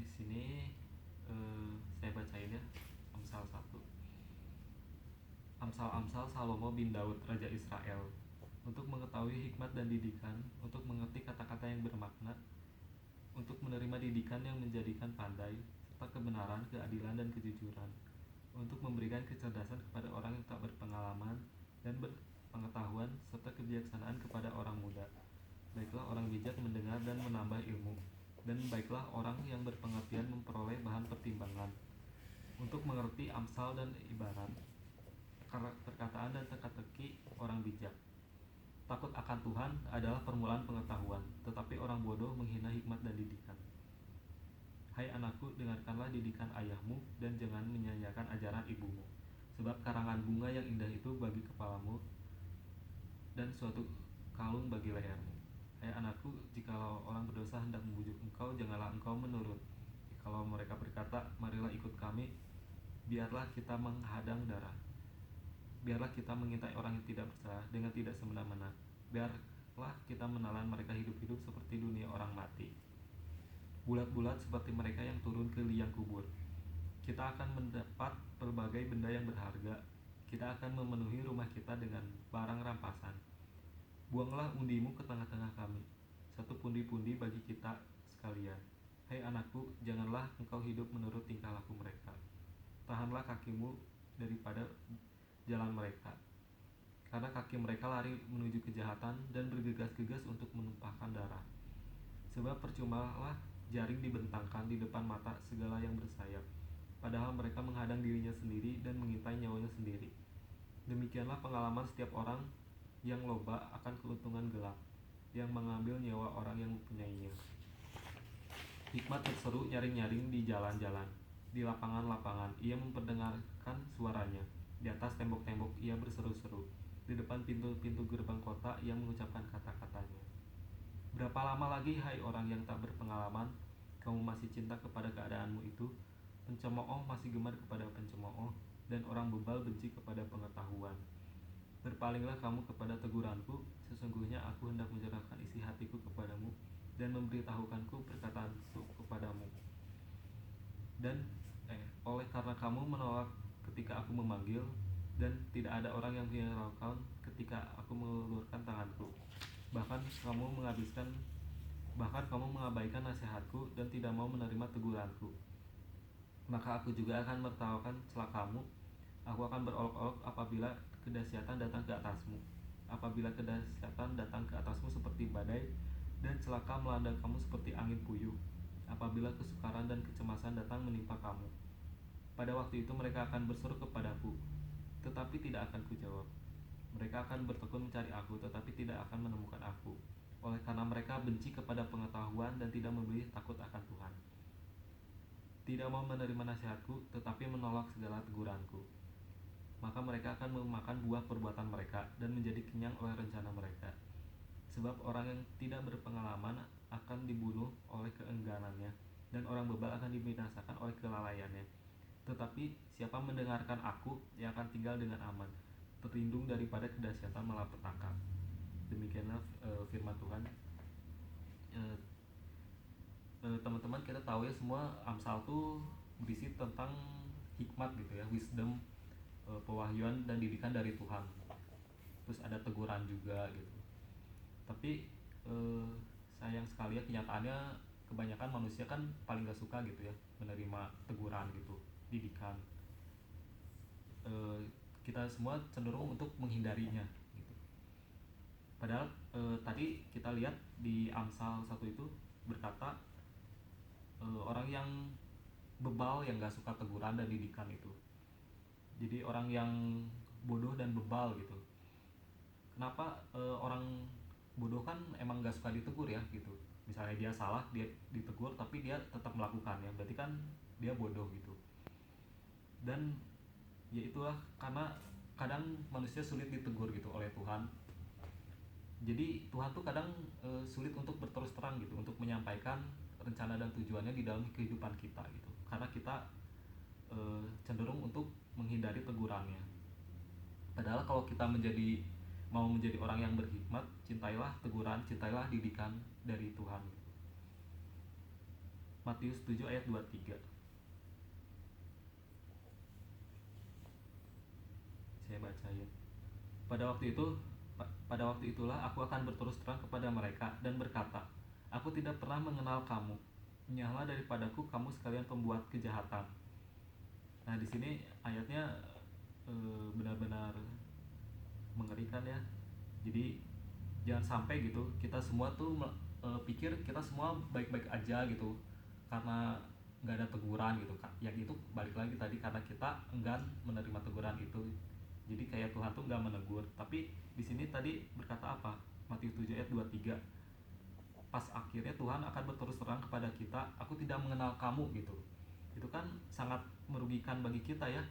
Di sini saya bacain ya, Amsal 1. Amsal-amsal Salomo bin Daud, Raja Israel. Untuk mengetahui hikmat dan didikan, untuk mengerti kata-kata yang bermakna, untuk menerima didikan yang menjadikan pandai, serta kebenaran, keadilan, dan kejujuran, untuk memberikan kecerdasan kepada orang yang tak berpengalaman dan berpengetahuan, serta kebijaksanaan kepada orang muda. Baiklah orang bijak mendengar dan menambah ilmu, dan baiklah orang yang berpengertian memperoleh bahan pertimbangan. Untuk mengerti amsal dan ibarat, perkataan dan teka-teki orang bijak. Takut akan Tuhan adalah permulaan pengetahuan, tetapi orang bodoh menghina hikmat dan didikan. Hai anakku, dengarkanlah didikan ayahmu, dan jangan menyanyiakan ajaran ibumu. Sebab karangan bunga yang indah itu bagi kepalamu, dan suatu kalung bagi lehermu. Hai anakku, jikalau orang berdosa hendak membujuk engkau, janganlah engkau menurut. Jikalau mereka berkata, marilah ikut kami, biarlah kita menghadang darah. Biarlah kita mengintai orang yang tidak bersalah dengan tidak semena-mena. Biarlah kita menelan mereka hidup-hidup seperti dunia orang mati. Bulat-bulat seperti mereka yang turun ke liang kubur. Kita akan mendapat berbagai benda yang berharga. Kita akan memenuhi rumah kita dengan barang rampasan. Buanglah undimu ke tengah-tengah kami, satu pundi-pundi bagi kita sekalian. Hai anakku, janganlah engkau hidup menurut tingkah laku mereka. Tahanlah kakimu daripada jalan mereka, karena kaki mereka lari menuju kejahatan dan bergegas-gegas untuk menumpahkan darah. Sebab percumalah jaring dibentangkan di depan mata segala yang bersayap, padahal mereka menghadang dirinya sendiri dan mengintai nyawanya sendiri. Demikianlah pengalaman setiap orang yang loba akan keuntungan gelap, yang mengambil nyawa orang yang mempunyainya. Hikmat berseru nyaring-nyaring di jalan-jalan, di lapangan-lapangan ia memperdengarkan suaranya. Di atas tembok-tembok ia berseru-seru, di depan pintu-pintu gerbang kota ia mengucapkan kata-katanya. Berapa lama lagi, hai orang yang tak berpengalaman, kamu masih cinta kepada keadaanmu itu? Pencemooh masih gemar kepada pencemooh, dan orang bebal benci kepada pengetahuan. Berpalinglah kamu kepada teguranku, sesungguhnya aku hendak menyerahkan isi hatiku kepadamu, dan memberitahukanku perkataanku kepadamu. Dan oleh karena kamu menolak ketika aku memanggil, dan tidak ada orang yang menghiraukan ketika aku mengulurkan tanganku. Bahkan kamu mengabaikan nasihatku dan tidak mau menerima teguranku. Maka aku juga akan menertawakan celakamu. Aku akan berolok-olok apabila kedahsyatan datang ke atasmu. Apabila kedahsyatan datang ke atasmu seperti badai, dan celaka melanda kamu seperti angin puyuh. Apabila kesukaran dan kecemasan datang menimpa kamu, pada waktu itu mereka akan berseru kepadaku, tetapi tidak akan kujawab. Mereka akan bertekun mencari aku, tetapi tidak akan menemukan aku, oleh karena mereka benci kepada pengetahuan dan tidak memilih takut akan Tuhan. Tidak mau menerima nasihatku, tetapi menolak segala teguranku. Maka mereka akan memakan buah perbuatan mereka dan menjadi kenyang oleh rencana mereka. Sebab orang yang tidak berpengalaman akan dibunuh oleh keengganannya, dan orang bebal akan dibinasakan oleh kelalaiannya. Tetapi siapa mendengarkan aku, ia akan tinggal dengan aman, terlindung daripada kedahsyatan malapetaka. Demikianlah firman Tuhan. Teman-teman, kita tahu ya semua Amsal tuh berisi tentang hikmat gitu ya, wisdom, pewahyuan dan didikan dari Tuhan. Terus ada teguran juga gitu. Tapi sayang sekali ya, kenyataannya kebanyakan manusia kan paling gak suka gitu ya menerima teguran gitu, didikan. Kita semua cenderung untuk menghindarinya gitu. Padahal tadi kita lihat di Amsal 1 itu berkata orang yang bebal yang gak suka teguran dan didikan itu. Jadi orang yang bodoh dan bebal gitu. Kenapa orang bodoh kan emang gak suka ditegur ya gitu. Misalnya dia salah, dia ditegur tapi dia tetap melakukannya, berarti kan dia bodoh gitu. Dan ya itulah karena kadang manusia sulit ditegur gitu oleh Tuhan. Jadi Tuhan tuh kadang sulit untuk berterus terang gitu, untuk menyampaikan rencana dan tujuannya di dalam kehidupan kita gitu. Karena kita cenderung untuk menghindari tegurannya. Padahal kalau kita mau menjadi orang yang berhikmat, cintailah teguran, cintailah didikan dari Tuhan. Matius 7 ayat 23. Saya bacain. Pada waktu itu pada waktu itulah aku akan berterus terang kepada mereka dan berkata, aku tidak pernah mengenal kamu. Menyahlah daripadaku kamu sekalian pembuat kejahatan. Nah, di sini ayatnya benar-benar mengerikan ya. Jadi jangan sampai gitu kita semua tuh pikir kita semua baik-baik aja gitu karena nggak ada teguran gitu kan. Yang itu balik lagi tadi karena kita enggan menerima teguran itu. Jadi kayak Tuhan tuh nggak menegur. Tapi di sini tadi berkata apa? Matius 7 ayat 23. Pas akhirnya Tuhan akan berterus terang kepada kita, aku tidak mengenal kamu gitu. Itu kan sangat merugikan bagi kita ya.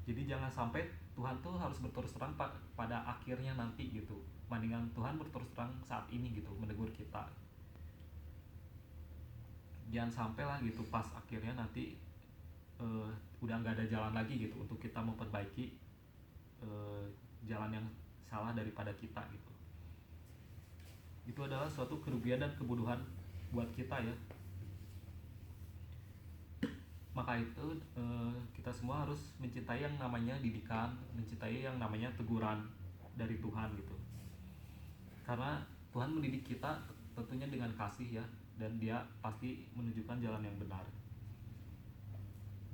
Jadi jangan sampai Tuhan tuh harus berterus terang pada akhirnya nanti gitu. Mendingan Tuhan berterus terang saat ini gitu, menegur kita. Jangan sampai lah gitu pas akhirnya nanti udah nggak ada jalan lagi gitu untuk kita memperbaiki jalan yang salah daripada kita gitu. Itu adalah suatu kerugian dan kebodohan buat kita ya. Maka itu kita semua harus mencintai yang namanya didikan, mencintai yang namanya teguran dari Tuhan gitu. Karena Tuhan mendidik kita tentunya dengan kasih ya, dan Dia pasti menunjukkan jalan yang benar.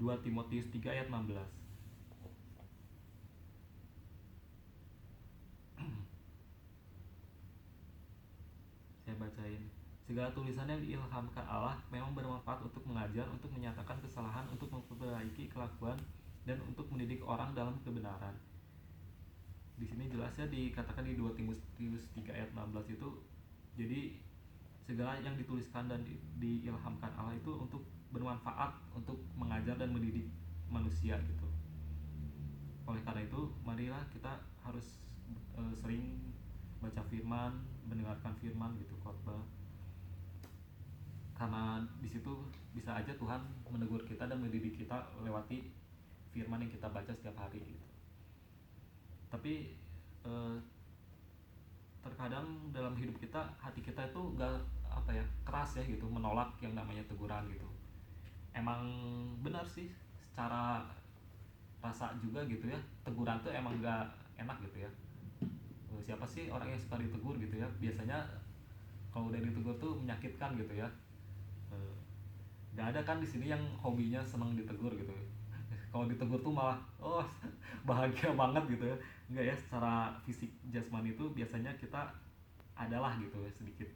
2 Timotius 3 ayat 16. Saya bacain. Segala tulisan yang diilhamkan Allah memang bermanfaat untuk mengajar, untuk menyatakan kesalahan, untuk memperbaiki kelakuan, dan untuk mendidik orang dalam kebenaran. Di sini jelasnya dikatakan di 2 Timotius 3 ayat 16 itu, jadi segala yang dituliskan dan diilhamkan Allah itu untuk bermanfaat, untuk mengajar dan mendidik manusia gitu. Oleh karena itu, marilah kita harus sering baca firman, mendengarkan firman gitu, khotbah. Karena di situ bisa aja Tuhan menegur kita dan mendidik kita lewati firman yang kita baca setiap hari gitu. Tapi terkadang dalam hidup kita, hati kita itu gak keras ya gitu, menolak yang namanya teguran gitu. Emang benar sih secara rasa juga gitu ya, teguran tuh emang gak enak gitu ya. Siapa sih orang yang suka ditegur gitu ya? Biasanya kalau udah ditegur tuh menyakitkan gitu ya. Gak ada kan di sini yang hobinya seneng ditegur gitu. Kalau ditegur tuh malah bahagia banget gitu ya. Enggak ya, secara fisik jasmani itu biasanya kita adalah gitu ya, sedikit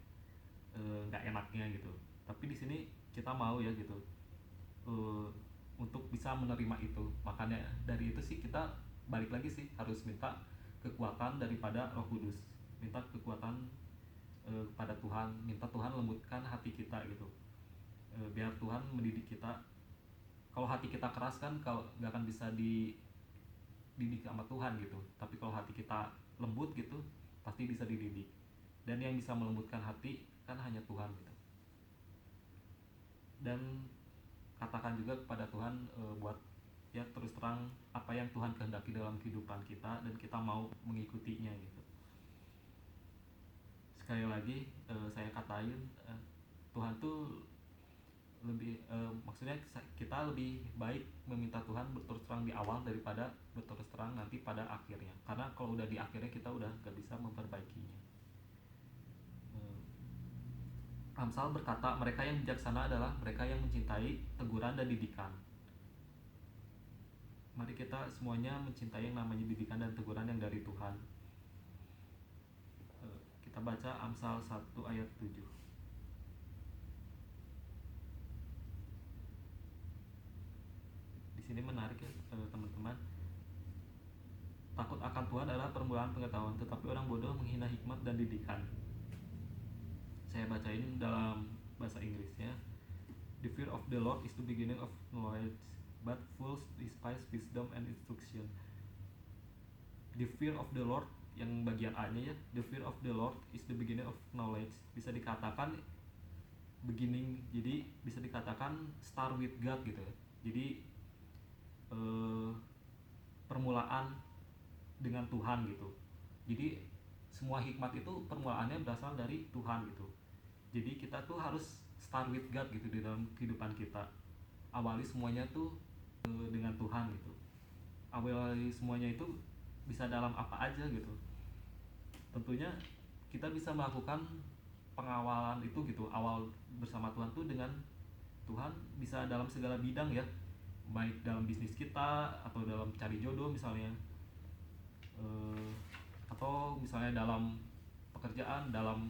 nggak enaknya gitu. Tapi di sini kita mau ya gitu untuk bisa menerima itu. Makanya dari itu sih kita balik lagi sih harus minta kekuatan daripada Roh Kudus, minta kekuatan kepada Tuhan, minta Tuhan lembutkan hati kita gitu, biar Tuhan mendidik kita. Kalau hati kita keras kan kalau nggak akan bisa dididik sama Tuhan gitu. Tapi kalau hati kita lembut gitu pasti bisa dididik. Dan yang bisa melembutkan hati kan hanya Tuhan gitu. Dan katakan juga kepada Tuhan buat ya terus terang apa yang Tuhan kehendaki dalam kehidupan kita, dan kita mau mengikutinya gitu. Sekali lagi saya katain Tuhan tuh lebih maksudnya kita lebih baik meminta Tuhan berterus terang di awal daripada berterus terang nanti pada akhirnya. Karena kalau udah di akhirnya kita udah gak bisa memperbaikinya. Amsal berkata, mereka yang bijaksana adalah mereka yang mencintai teguran dan didikan. Mari kita semuanya mencintai yang namanya didikan dan teguran yang dari Tuhan. Kita baca Amsal 1 ayat 7. Di sini menarik ya teman-teman. Takut akan Tuhan adalah permulaan pengetahuan, tetapi orang bodoh menghina hikmat dan didikan. Saya bacain dalam bahasa Inggrisnya. The fear of the Lord is the beginning of knowledge, but fools despise wisdom and instruction. The fear of the Lord, yang bagian A-nya ya, the fear of the Lord is the beginning of knowledge. Bisa dikatakan beginning, jadi bisa dikatakan start with God gitu ya. Jadi permulaan dengan Tuhan gitu. Jadi semua hikmat itu permulaannya berasal dari Tuhan gitu. Jadi kita tuh harus start with God gitu di dalam kehidupan kita. Awali semuanya tuh dengan Tuhan gitu. Awali semuanya itu bisa dalam apa aja gitu. Tentunya kita bisa melakukan pengawalan itu gitu, awal bersama Tuhan tuh dengan Tuhan bisa dalam segala bidang ya, baik dalam bisnis kita atau dalam cari jodoh misalnya, eh, atau misalnya dalam pekerjaan, dalam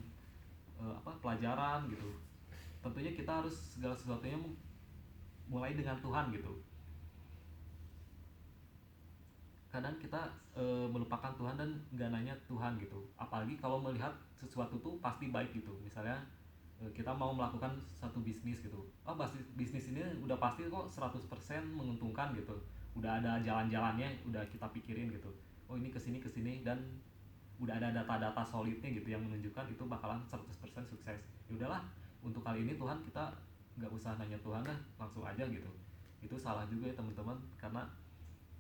pelajaran gitu. Tentunya kita harus segala sesuatunya mulai dengan Tuhan gitu. Kadang kita melupakan Tuhan dan nggak nanya Tuhan gitu, apalagi kalau melihat sesuatu tuh pasti baik gitu. Misalnya kita mau melakukan satu bisnis gitu, bisnis ini udah pasti kok 100% menguntungkan gitu, udah ada jalan-jalannya, udah kita pikirin gitu, oh ini kesini kesini, dan udah ada data-data solidnya gitu yang menunjukkan itu bakalan 100% sukses. Ya udahlah, untuk kali ini Tuhan kita nggak usah nanya Tuhan lah, langsung aja gitu. Itu salah juga ya teman-teman, karena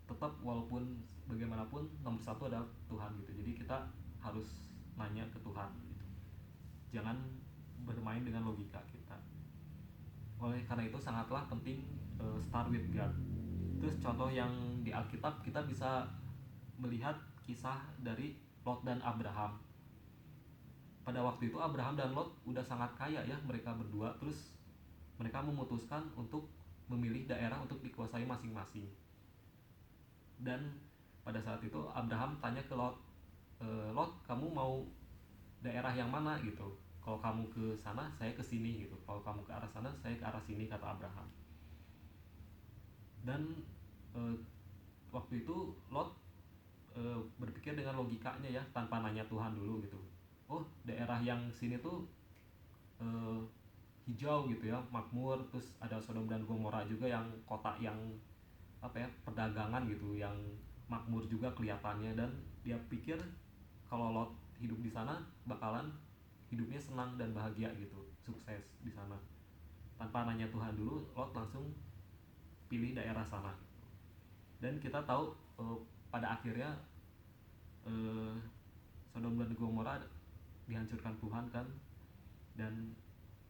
tetap walaupun bagaimanapun nomor satu adalah Tuhan gitu. Jadi kita harus nanya ke Tuhan gitu. Jangan bermain dengan logika kita. Oleh karena itu sangatlah penting start with God. Terus contoh yang di Alkitab kita bisa melihat kisah dari Lot dan Abraham. Pada waktu itu Abraham dan Lot udah sangat kaya ya mereka berdua. Terus mereka memutuskan untuk memilih daerah untuk dikuasai masing-masing. Dan pada saat itu Abraham tanya ke Lot, Lot kamu mau daerah yang mana gitu? Kalau kamu ke sana saya ke sini gitu, kalau kamu ke arah sana saya ke arah sini, kata Abraham. Dan waktu itu Lot berpikir dengan logikanya ya, tanpa nanya Tuhan dulu gitu. Oh daerah yang sini tuh hijau gitu ya, makmur, terus ada Sodom dan Gomora juga yang kota yang perdagangan gitu, yang makmur juga kelihatannya. Dan dia pikir kalau Lot hidup di sana bakalan hidupnya senang dan bahagia gitu, sukses di sana. Tanpa nanya Tuhan dulu, Lot langsung pilih daerah sana. Dan kita tahu pada akhirnya Sodom dan Gomora dihancurkan Tuhan kan, dan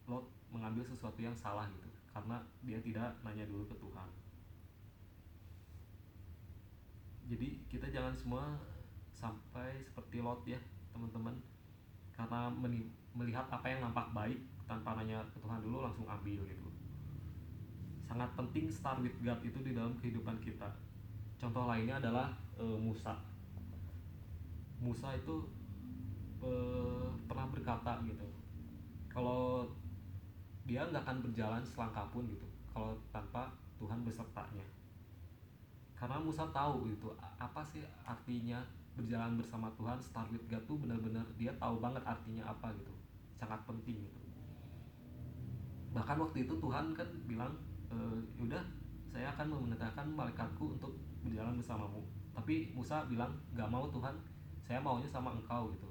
Lot mengambil sesuatu yang salah gitu karena dia tidak nanya dulu ke Tuhan. Jadi kita jangan semua sampai seperti Lot ya teman-teman, karena melihat apa yang nampak baik tanpa nanya ke Tuhan dulu langsung ambil gitu. Sangat penting start with God itu di dalam kehidupan kita. Contoh lainnya adalah Musa. Musa itu pernah berkata gitu, kalau dia nggak akan berjalan selangkah pun gitu kalau tanpa Tuhan besertanya. Karena Musa tahu gitu apa sih artinya berjalan bersama Tuhan. Start with God tuh benar-benar dia tahu banget artinya apa gitu, sangat penting gitu. Bahkan waktu itu Tuhan kan bilang, yaudah saya akan memerintahkan malaikatku untuk berjalan bersamamu. Tapi Musa bilang, gak mau Tuhan, saya maunya sama engkau gitu.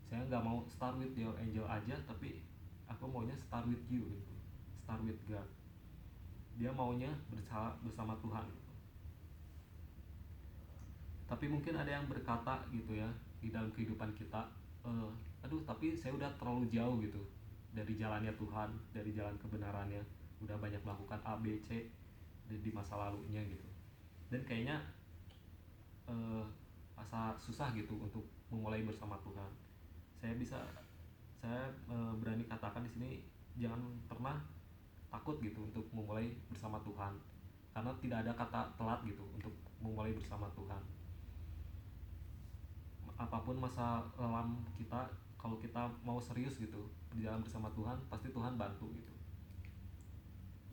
Saya gak mau start with your angel aja, tapi aku maunya start with you gitu, start with God. Dia maunya bersama Tuhan gitu. Tapi mungkin ada yang berkata gitu ya di dalam kehidupan kita, aduh tapi saya udah terlalu jauh gitu dari jalannya Tuhan, dari jalan kebenarannya, udah banyak melakukan A, B, C di masa lalunya gitu. Dan kayaknya asa susah gitu untuk memulai bersama Tuhan. Saya berani katakan di sini, jangan pernah takut gitu untuk memulai bersama Tuhan, karena tidak ada kata telat gitu untuk memulai bersama Tuhan. Apapun masa lalam kita, kalau kita mau serius gitu berjalan bersama Tuhan, pasti Tuhan bantu gitu.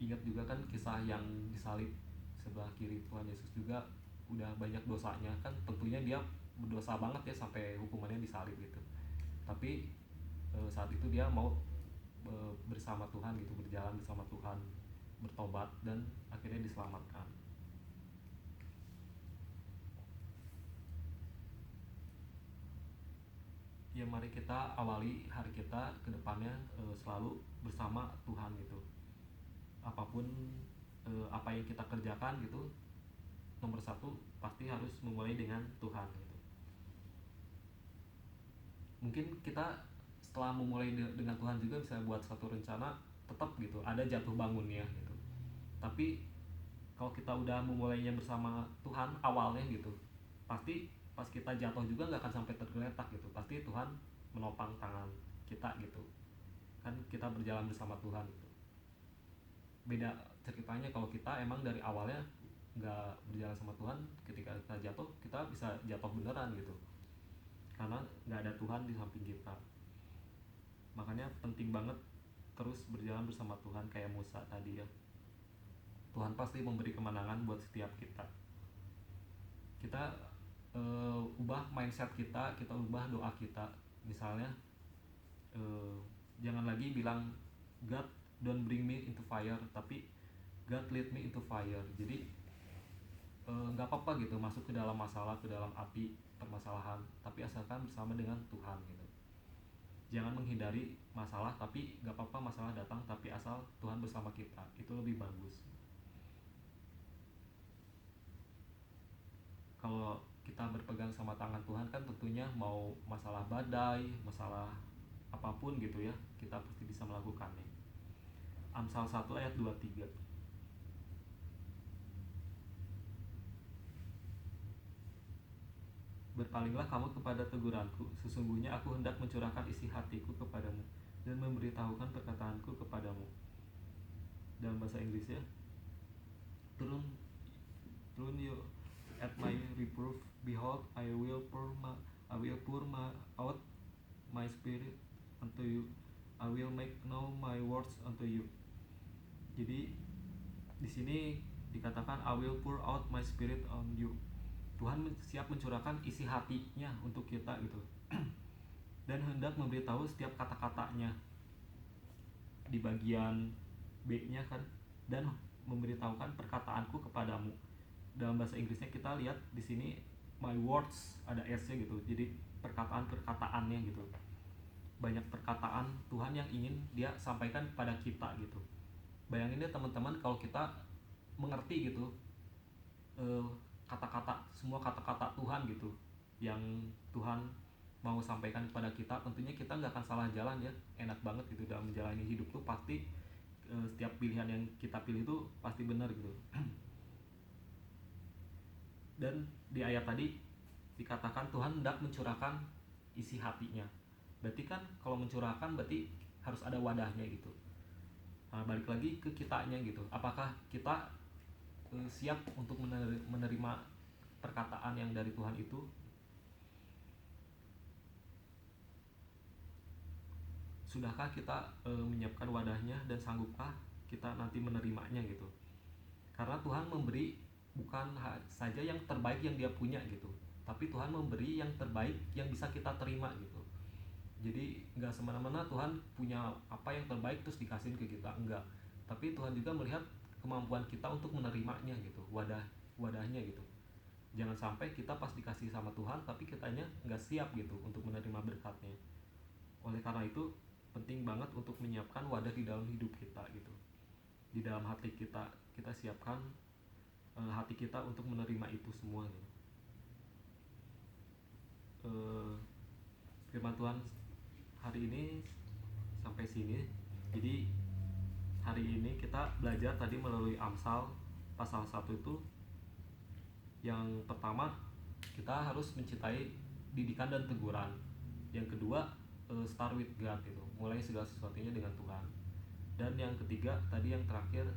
Ingat juga kan kisah yang disalib sebelah kiri Tuhan Yesus juga udah banyak dosanya kan, tentunya dia berdosa banget ya sampai hukumannya disalib gitu. Tapi saat itu dia mau bersama Tuhan gitu, berjalan bersama Tuhan, bertobat, dan akhirnya diselamatkan. Ya mari kita awali hari kita ke depannya selalu bersama Tuhan gitu. Apapun apa yang kita kerjakan gitu, nomor satu pasti harus memulai dengan Tuhan gitu. Mungkin kita setelah memulai dengan Tuhan juga bisa buat satu rencana, tetap gitu ada jatuh bangunnya gitu. Tapi kalau kita udah memulainya bersama Tuhan awalnya gitu, pasti pas kita jatuh juga nggak akan sampai tergeletak gitu. Pasti Tuhan menopang tangan kita gitu. Kan kita berjalan bersama Tuhan gitu. Beda ceritanya kalau kita emang dari awalnya nggak berjalan sama Tuhan, ketika kita jatuh kita bisa jatuh beneran gitu. Karena nggak ada Tuhan di samping kita. Makanya penting banget terus berjalan bersama Tuhan kayak Musa tadi ya. Tuhan pasti memberi kemenangan buat setiap kita. Kita ubah mindset kita, kita ubah doa kita. Misalnya jangan lagi bilang God don't bring me into fire, tapi God lead me into fire. Jadi nggak apa-apa gitu masuk ke dalam masalah, ke dalam api permasalahan, tapi asalkan bersama dengan Tuhan gitu. Jangan menghindari masalah, tapi nggak apa-apa masalah datang, tapi asal Tuhan bersama kita, itu lebih bagus. Kalau kita berpegang sama tangan Tuhan kan tentunya mau masalah badai, masalah apapun gitu ya, kita pasti bisa melakukannya. Amsal 1 ayat 23. Berpalinglah kamu kepada teguranku, sesungguhnya aku hendak mencurahkan isi hatiku kepadamu dan memberitahukan perkataanku kepadamu. Dalam bahasa Inggrisnya, turun turun you at my reproof, behold I will pour out my spirit unto you, I will make known my words unto you. Jadi di sini dikatakan I will pour out my spirit on you. Tuhan siap mencurahkan isi hatinya untuk kita gitu. Dan hendak memberitahu setiap kata-katanya. Di bagian B-nya kan, dan memberitahukan perkataanku kepadamu. Dalam bahasa Inggrisnya kita lihat di sini my words ada S-nya gitu. Jadi perkataan-perkataannya gitu. Banyak perkataan Tuhan yang ingin dia sampaikan kepada kita gitu. Bayangin deh teman-teman kalau kita mengerti gitu kata-kata, semua kata-kata Tuhan gitu yang Tuhan mau sampaikan kepada kita, tentunya kita nggak akan salah jalan ya. Enak banget gitu dalam menjalani hidup tuh, pasti setiap pilihan yang kita pilih itu pasti benar gitu. Dan di ayat tadi dikatakan Tuhan hendak mencurahkan isi hatinya. Berarti kan kalau mencurahkan berarti harus ada wadahnya gitu. Nah, balik lagi ke kitanya gitu. Apakah kita siap untuk menerima perkataan yang dari Tuhan itu? Sudahkah kita menyiapkan wadahnya, dan sanggupkah kita nanti menerimanya gitu? Karena Tuhan memberi bukan saja yang terbaik yang dia punya gitu, tapi Tuhan memberi yang terbaik yang bisa kita terima gitu. Jadi nggak semena-mena Tuhan punya apa yang terbaik terus dikasihin ke kita, enggak. Tapi Tuhan juga melihat kemampuan kita untuk menerimanya gitu, wadahnya gitu. Jangan sampai kita pas dikasih sama Tuhan tapi kitanya nggak siap gitu untuk menerima berkatnya. Oleh karena itu penting banget untuk menyiapkan wadah di dalam hidup kita gitu. Di dalam hati kita, kita siapkan hati kita untuk menerima itu semua gitu. Firman Tuhan hari ini sampai sini. Jadi hari ini kita belajar tadi melalui Amsal pasal 1 itu, yang pertama kita harus mencintai didikan dan teguran. Yang kedua start with God gitu, mulai segala sesuatunya dengan Tuhan. Dan yang ketiga tadi, yang terakhir,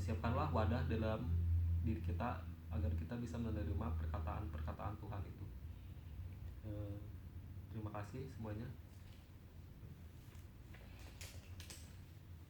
siapkanlah wadah dalam diri kita agar kita bisa menerima perkataan-perkataan Tuhan itu. Terima kasih semuanya.